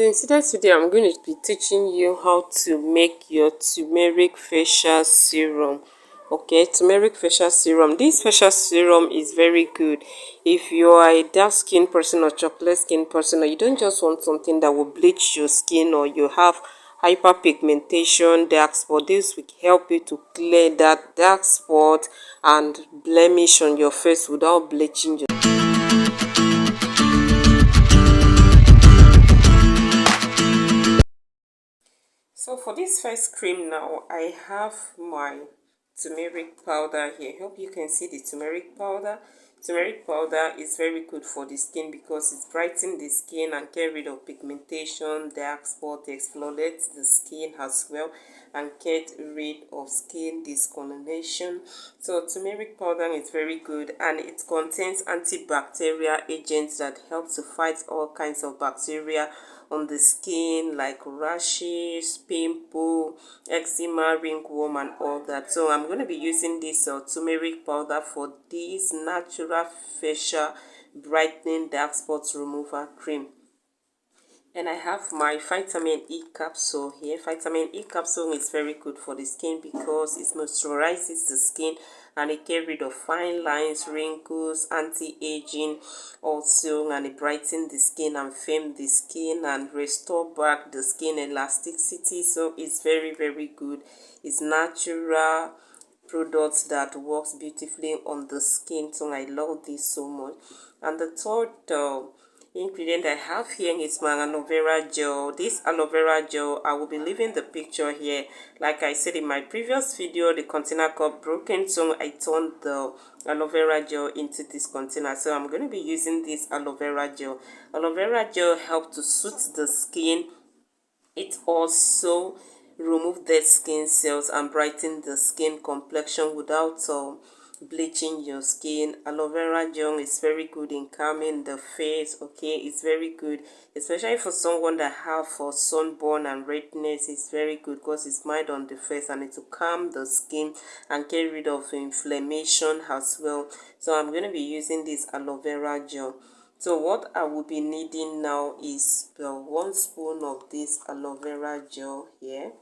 In today's video, I'm going to be teaching you how to make your turmeric facial serum. Okay, turmeric facial serum. This facial serum is very good if you are a dark skin person or chocolate skin person, or you don't just want something that will bleach your skin, or you have hyperpigmentation, dark spot. This will help you to clear that dark spot and blemish on your face without bleaching your. So for this first cream now, I have my turmeric powder here. Hope you can see the turmeric powder. Turmeric powder is very good for the skin because it brightens the skin and get rid of pigmentation, dark spot, exfoliates the skin as well, and get rid of skin discoloration. So turmeric powder is very good, and it contains antibacterial agents that help to fight all kinds of bacteria on the skin, like rashes, pimple, eczema, ringworm, and all that. So I'm going to be using this turmeric powder for this natural facial brightening dark spots remover cream. And I have my vitamin E capsule here. Vitamin E capsule is very good for the skin because it moisturizes the skin and it gets rid of fine lines, wrinkles, anti-aging also, and it brightens the skin and firm the skin and restore back the skin elasticity. So it's very, very good. It's natural products that works beautifully on the skin, so I love this so much. And the third ingredient I have here is my aloe vera gel. This aloe vera gel, I will be leaving the picture here. Like I said in my previous video, the container got broken, so I turned the aloe vera gel into this container. So I'm going to be using this aloe vera gel. Aloe vera gel helps to soothe the skin. It also remove dead skin cells and brighten the skin complexion without bleaching your skin. Aloe vera gel is very good in calming the face. Okay, it's very good, especially for someone that have sunburn and redness. It's very good because it's mild on the face and it will calm the skin and get rid of inflammation as well. So I'm going to be using this aloe vera gel. So what I will be needing now is 1 spoon of this aloe vera gel here.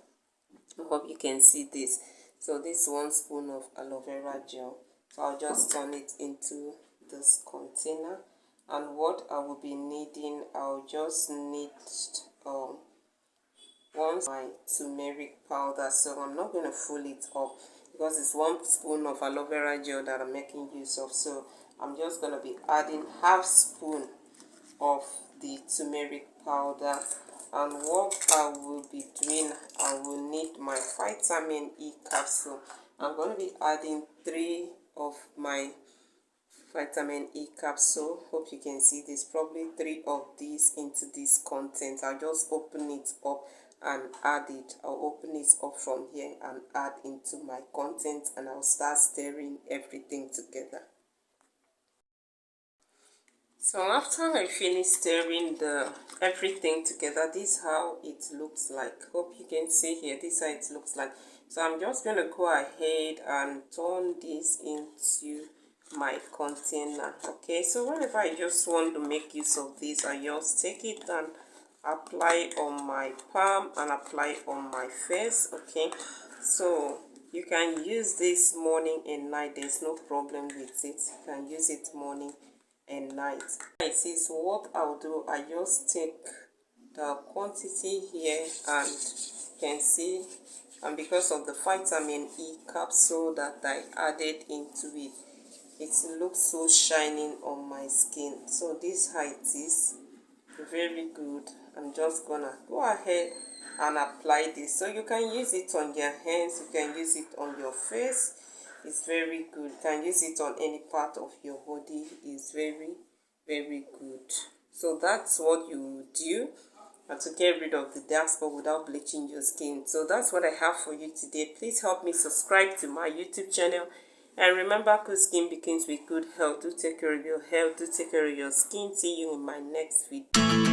I hope you can see this. So this 1 spoon of aloe vera gel. So I'll just turn it into this container. And what I will be needing, I'll just need my turmeric powder. So I'm not going to fill it up because it's 1 spoon of aloe vera gel that I'm making use of. So I'm just going to be adding half spoon of the turmeric powder. And what I will be doing, I will need my vitamin E capsule. I'm going to be adding 3 of my vitamin E capsule. Hope you can see this, probably 3 of these into this content. I'll just open it up and add it. I'll open it up from here and add into my content, and I'll start stirring everything together. So after I finish stirring everything together, this is how it looks like. Hope you can see here, this is how it looks like. So I'm just going to go ahead and turn this into my container. Okay, so whenever I just want to make use of this, I just take it and apply on my palm and apply on my face. Okay, so you can use this morning and night. There's no problem with it. You can use it morning and night. This is what I'll do. I just take the quantity here, and you can see, and because of the vitamin E capsule that I added into it, it looks so shining on my skin. So this height is very good. I'm just gonna go ahead and apply this. So you can use it on your hands, you can use it on your face. It's very good. You can use it on any part of your body. It's very, very good. So that's what you do to get rid of the dark spot without bleaching your skin. So that's what I have for you today. Please help me subscribe to my YouTube channel. And remember, good skin begins with good health. Do take care of your health. Do take care of your skin. See you in my next video.